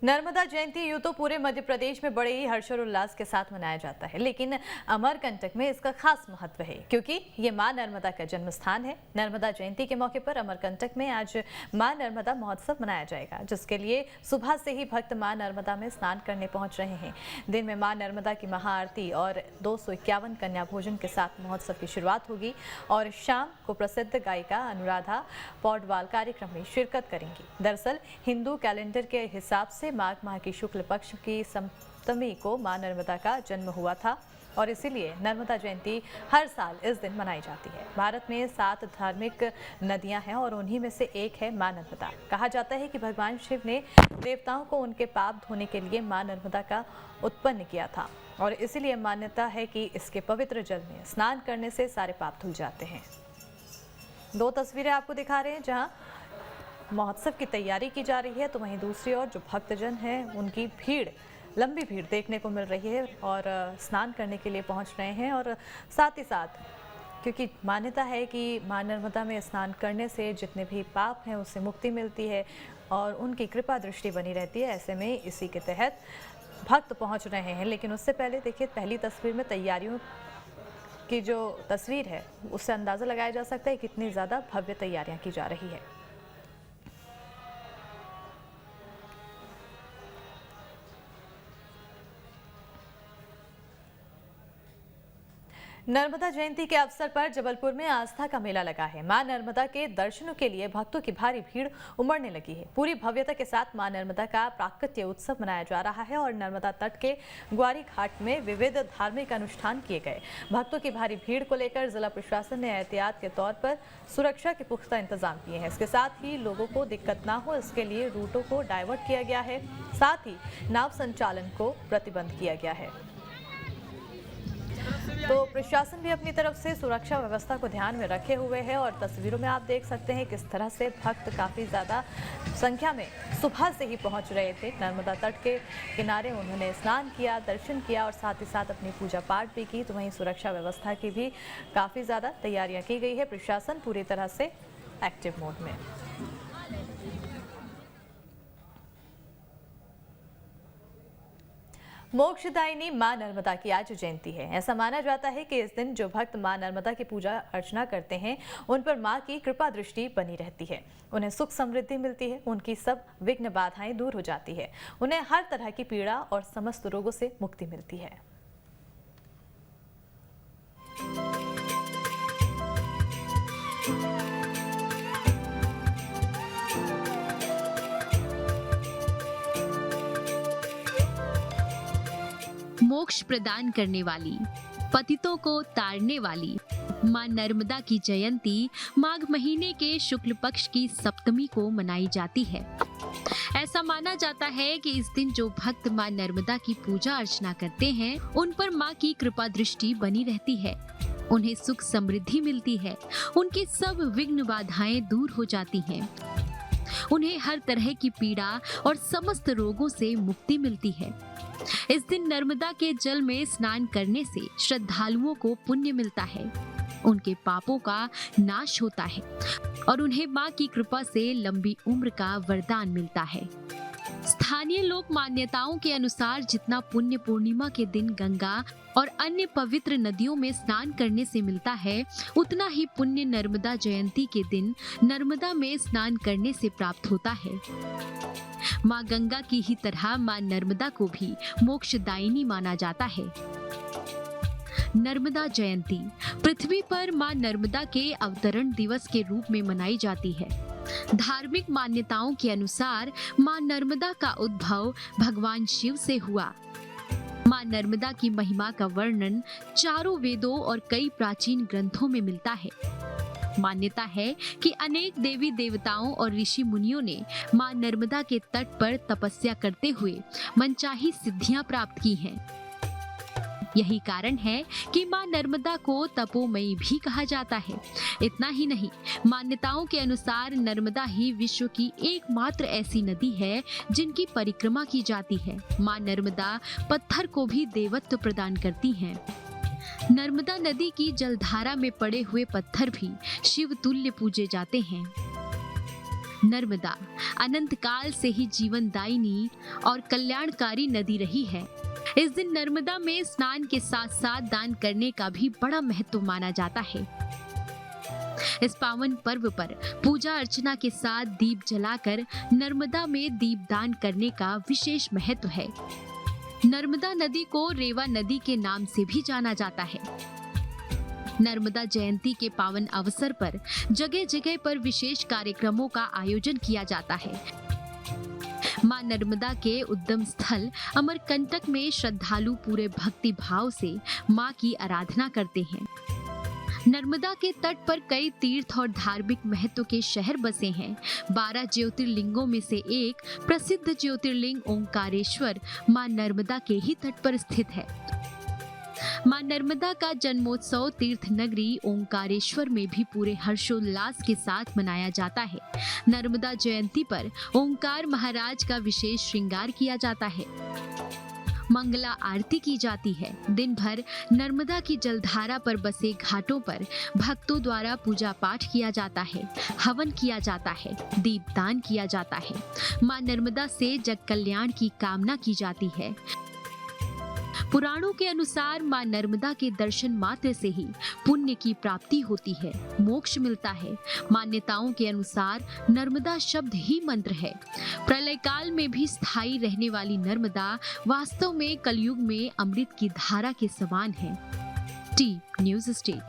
नर्मदा जयंती यूं तो पूरे मध्य प्रदेश में बड़े ही हर्षोल्लास के साथ मनाया जाता है, लेकिन अमरकंटक में इसका खास महत्व है क्योंकि ये मां नर्मदा का जन्म स्थान है। नर्मदा जयंती के मौके पर अमरकंटक में आज मां नर्मदा महोत्सव मनाया जाएगा, जिसके लिए सुबह से ही भक्त मां नर्मदा में स्नान करने पहुंच रहे हैं। दिन में मां नर्मदा की महाआरती और 251 कन्या भोजन के साथ महोत्सव की शुरुआत होगी और शाम को प्रसिद्ध गायिका अनुराधा पौडवाल कार्यक्रम में शिरकत करेंगी। दरअसल हिंदू कैलेंडर के हिसाब से माघ माह की शुक्ल पक्ष की सप्तमी को मां नर्मदा का जन्म हुआ था और इसीलिए नर्मदा जयंती हर साल इस दिन मनाई जाती है। भारत में 7 धार्मिक नदियां हैं और उन्हीं में से एक है मां नर्मदा। कहा जाता है कि भगवान शिव ने देवताओं को उनके पाप धोने के लिए मां नर्मदा का उत्पन्न किया था और इसीलिए मान्यता है कि इसके पवित्र जल में स्नान करने से सारे पाप धुल जाते हैं। 2 तस्वीरें आपको दिखा रहे हैं जहां महोत्सव की तैयारी की जा रही है, तो वहीं दूसरी ओर जो भक्तजन हैं उनकी भीड़, लंबी भीड़ देखने को मिल रही है और स्नान करने के लिए पहुंच रहे हैं। और साथ ही साथ क्योंकि मान्यता है कि मां नर्मदा में स्नान करने से जितने भी पाप हैं उससे मुक्ति मिलती है और उनकी कृपा दृष्टि बनी रहती है, ऐसे में इसी के तहत भक्त पहुंच रहे हैं। लेकिन उससे पहले देखिए, पहली तस्वीर में तैयारियों की जो तस्वीर है उससे अंदाज़ा लगाया जा सकता है कितनी ज़्यादा भव्य तैयारियां की जा रही है। नर्मदा जयंती के अवसर पर जबलपुर में आस्था का मेला लगा है। मां नर्मदा के दर्शनों के लिए भक्तों की भारी भीड़ उमड़ने लगी है। पूरी भव्यता के साथ मां नर्मदा का प्राकट्य उत्सव मनाया जा रहा है और नर्मदा तट के ग्वारी घाट में विविध धार्मिक अनुष्ठान किए गए। भक्तों की भारी भीड़ को लेकर जिला प्रशासन ने एहतियात के तौर पर सुरक्षा के पुख्ता इंतजाम किए हैं। इसके साथ ही लोगों को दिक्कत ना हो, इसके लिए रूटों को डाइवर्ट किया गया है। साथ ही नाव संचालन को प्रतिबंध किया गया है। तो प्रशासन भी अपनी तरफ से सुरक्षा व्यवस्था को ध्यान में रखे हुए है और तस्वीरों में आप देख सकते हैं किस तरह से भक्त काफी ज्यादा संख्या में सुबह से ही पहुंच रहे थे। नर्मदा तट के किनारे उन्होंने स्नान किया, दर्शन किया और साथ ही साथ अपनी पूजा पाठ भी की। तो वहीं सुरक्षा व्यवस्था की भी काफी ज्यादा तैयारियां की गई है। प्रशासन पूरी तरह से एक्टिव मोड में। मोक्षदायिनी मां नर्मदा की आज जयंती है। ऐसा माना जाता है कि इस दिन जो भक्त मां नर्मदा की पूजा अर्चना करते हैं उन पर मां की कृपा दृष्टि बनी रहती है, उन्हें सुख समृद्धि मिलती है, उनकी सब विघ्न बाधाएं दूर हो जाती है, उन्हें हर तरह की पीड़ा और समस्त रोगों से मुक्ति मिलती है। मोक्ष प्रदान करने वाली, पतितों को तारने वाली मां नर्मदा की जयंती माघ महीने के शुक्ल पक्ष की सप्तमी को मनाई जाती है। ऐसा माना जाता है कि इस दिन जो भक्त मां नर्मदा की पूजा अर्चना करते हैं उन पर मां की कृपा दृष्टि बनी रहती है, उन्हें सुख समृद्धि मिलती है, उनकी सब विघ्न बाधाएं दूर हो जाती हैं, उन्हें हर तरह की पीड़ा और समस्त रोगों से मुक्ति मिलती है। इस दिन नर्मदा के जल में स्नान करने से श्रद्धालुओं को पुण्य मिलता है, उनके पापों का नाश होता है और उन्हें मां की कृपा से लंबी उम्र का वरदान मिलता है। स्थानीय लोक मान्यताओं के अनुसार जितना पुण्य पूर्णिमा के दिन गंगा और अन्य पवित्र नदियों में स्नान करने से मिलता है, उतना ही पुण्य नर्मदा जयंती के दिन नर्मदा में स्नान करने से प्राप्त होता है। मां गंगा की ही तरह मां नर्मदा को भी मोक्षदायिनी माना जाता है। नर्मदा जयंती पृथ्वी पर मां नर्मदा के अवतरण दिवस के रूप में मनाई जाती है। धार्मिक मान्यताओं के अनुसार मां नर्मदा का उद्भव भगवान शिव से हुआ। मां नर्मदा की महिमा का वर्णन चारों वेदों और कई प्राचीन ग्रंथों में मिलता है। मान्यता है कि अनेक देवी देवताओं और ऋषि मुनियों ने मां नर्मदा के तट पर तपस्या करते हुए मनचाही सिद्धियां प्राप्त की हैं। यही कारण है कि मां नर्मदा को तपोमयी भी कहा जाता है। इतना ही नहीं, मान्यताओं के अनुसार नर्मदा ही विश्व की एकमात्र ऐसी नदी है जिनकी परिक्रमा की जाती है। मां नर्मदा पत्थर को भी देवत्व प्रदान करती हैं। नर्मदा नदी की जलधारा में पड़े हुए पत्थर भी शिव तुल्य पूजे जाते हैं। नर्मदा अनंत काल से ही जीवनदायिनी और कल्याणकारी नदी रही है। इस दिन नर्मदा में स्नान के साथ साथ दान करने का भी बड़ा महत्व माना जाता है। इस पावन पर्व पर पूजा अर्चना के साथ दीप जलाकर नर्मदा में दीपदान करने का विशेष महत्व है। नर्मदा नदी को रेवा नदी के नाम से भी जाना जाता है। नर्मदा जयंती के पावन अवसर पर जगह जगह पर विशेष कार्यक्रमों का आयोजन किया जाता है। मां नर्मदा के उद्गम स्थल अमरकंटक में श्रद्धालु पूरे भक्ति भाव से मां की आराधना करते हैं। नर्मदा के तट पर कई तीर्थ और धार्मिक महत्व के शहर बसे हैं। 12 ज्योतिर्लिंगों में से एक प्रसिद्ध ज्योतिर्लिंग ओंकारेश्वर मां नर्मदा के ही तट पर स्थित है। मां नर्मदा का जन्मोत्सव तीर्थ नगरी ओंकारेश्वर में भी पूरे हर्षोल्लास के साथ मनाया जाता है। नर्मदा जयंती पर ओंकार महाराज का विशेष श्रृंगार किया जाता है। मंगला आरती की जाती है। दिन भर नर्मदा की जलधारा पर बसे घाटों पर भक्तों द्वारा पूजा पाठ किया जाता है, हवन किया जाता है, दीपदान किया जाता है। मां नर्मदा से जग कल्याण की कामना की जाती है। पुराणों के अनुसार मां नर्मदा के दर्शन मात्र से ही पुण्य की प्राप्ति होती है, मोक्ष मिलता है। मान्यताओं के अनुसार नर्मदा शब्द ही मंत्र है। प्रलय काल में भी स्थायी रहने वाली नर्मदा वास्तव में कलयुग में अमृत की धारा के समान है। T news state.